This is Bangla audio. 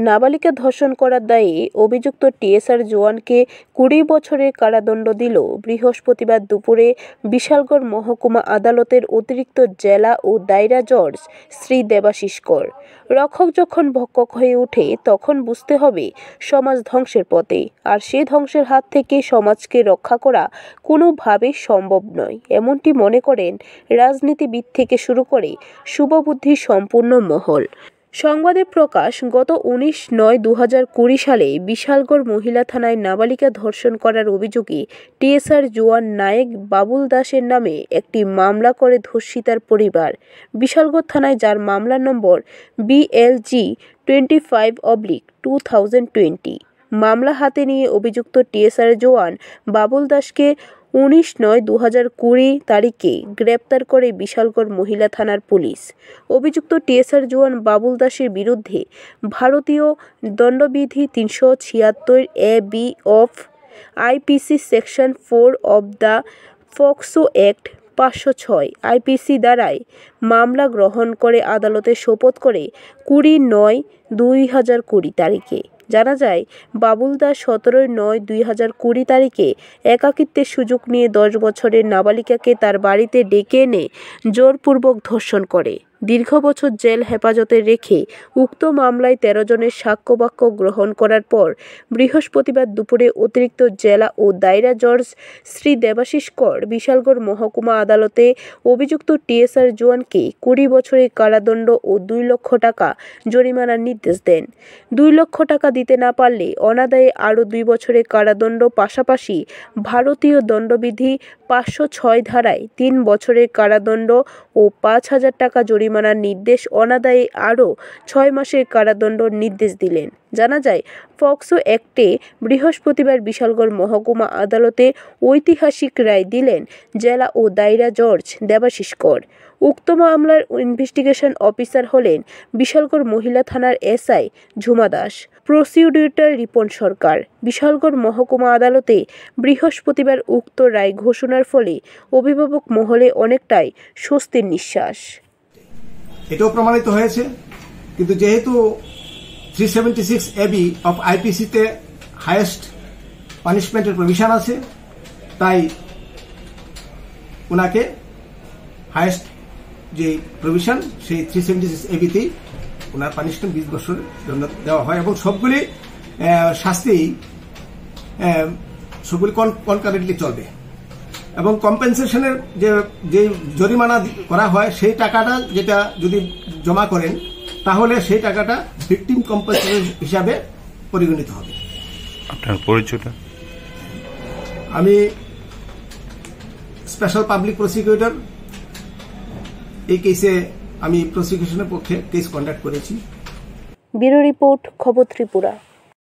নাবালিকা ধর্ষণ করার দায়ে অভিযুক্ত টিএসআর জওয়ানকে 20 বছরের কারাদণ্ড দিল বৃহস্পতিবার দুপুরে বিশালগড় মহকুমা আদালতের অতিরিক্ত জেলা ও দায়রা জজ শ্রী দেবাশিস কর। রক্ষক যখন ভক্ষক হয়ে ওঠে তখন বুঝতে হবে সমাজ ধ্বংসের পথে, আর সেই ধ্বংসের হাত থেকে সমাজকে রক্ষা করা কোনোভাবেই সম্ভব নয়, এমনটি মনে করেন রাজনীতিবিদ থেকে শুরু করে শুভবুদ্ধি সম্পূর্ণ মহল। সংবাদে প্রকাশ, গত 19/9/2020 সালে বিশালগড় মহিলা থানায় নাবালিকা ধর্ষণ করার অভিযোগে টিএসআর জওয়ান নায়েক বাবুল দাসের নামে একটি মামলা করে ধর্ষিতার পরিবার। বিশালগড় থানায়, যার মামলা নম্বর BLG 25/2020, মামলা হাতে নিয়ে অভিযুক্ত টিএসআর জওয়ান বাবুল দাসকে 19/9/2020 তারিখে গ্রেপ্তার করে বিশালগড় মহিলা থানার পুলিশ। অভিযুক্ত টিএসআর জওয়ান বাবুল দাসের বিরুদ্ধে ভারতীয় দণ্ডবিধি 376A(B) of IPC section 4 of the POCSO act 506 IPC দ্বারায় মামলা গ্রহণ করে আদালতে সোপর্দ করে 20/9/2020 তারিখে। জানা যায়, বাবুল দাস 17/9/2020 তারিখে একাকিত্বের সুযোগ নিয়ে 10 বছরের নাবালিকাকে তার বাড়িতে ডেকে এনে জোরপূর্বক ধর্ষণ করে। দীর্ঘ বছর জেল হেফাজতে রেখে উক্ত মামলায় 13 জনের সাক্ষ্যবাক্য গ্রহণ করার পর বৃহস্পতিবার দুপুরে অতিরিক্ত জেলা ও দায়রা জজ শ্রী দেবাশিস কর বিশালগড় মহকুমা আদালতে অভিযুক্ত টিএসআর জওয়ানকে 20 বছরের কারাদণ্ড ও 2 লক্ষ টাকা জরিমানার নির্দেশ দেন। 2 লক্ষ টাকা দিতে না পারলে অনাদায়ে আরও 2 বছরের কারাদণ্ড, পাশাপাশি ভারতীয় দণ্ডবিধি 506 ধারায় 3 বছরের কারাদণ্ড ও 5,000 টাকা জরিমানার নির্দেশ, অনাদায়ে আরও 6 মাসের কারাদণ্ডর নির্দেশ দিলেন। জানা যায়, পক্সো অ্যাক্টে বৃহস্পতিবার বিশালগড় মহকুমা আদালতে ঐতিহাসিক রায় দিলেন জেলা ও দায়রা জজ দেবাশিস কর। উক্ত মামলার ইনভেস্টিগেশন অফিসার হলেন বিশালগড় মহিলা থানার SI ঝুমা দাস, প্রসিকিউটর রিপন সরকার। বিশালগড় মহকুমা আদালতে বৃহস্পতিবার উক্ত রায় ঘোষণার ফলে অভিভাবক মহলে অনেকটাই স্বস্তির নিঃশ্বাস। এটাও প্রমাণিত হয়েছে, কিন্তু যেহেতু 376AB অফ IPC-তে হাইয়েস্ট পানিশমেন্টের প্রভিশন আছে, তাই ওনাকে হাইয়েস্ট যে প্রভিশন সেই 376AB-তেই ওনার পানিশমেন্ট 20 বছরের জন্য দেওয়া হয় এবং সবগুলি শাস্তি সবগুলি কনকারেন্টলি চলবে এবং কম্পেনসেশনের যে জরিমানা করা হয় সেই টাকাটা যেটা যদি জমা করেন তাহলে সেই টাকাটা ভিকটিম কম্পেনসেশন হিসাবে পরিগণিত হবে। আপনার পরিচয়টা? আমি স্পেশাল পাবলিক প্রসিকিউটর। এই কেসে আমি প্রসিকিউশনের পক্ষে কেস কন্ডাক্ট করেছি। ব্যুরো রিপোর্ট, খবর ত্রিপুরা।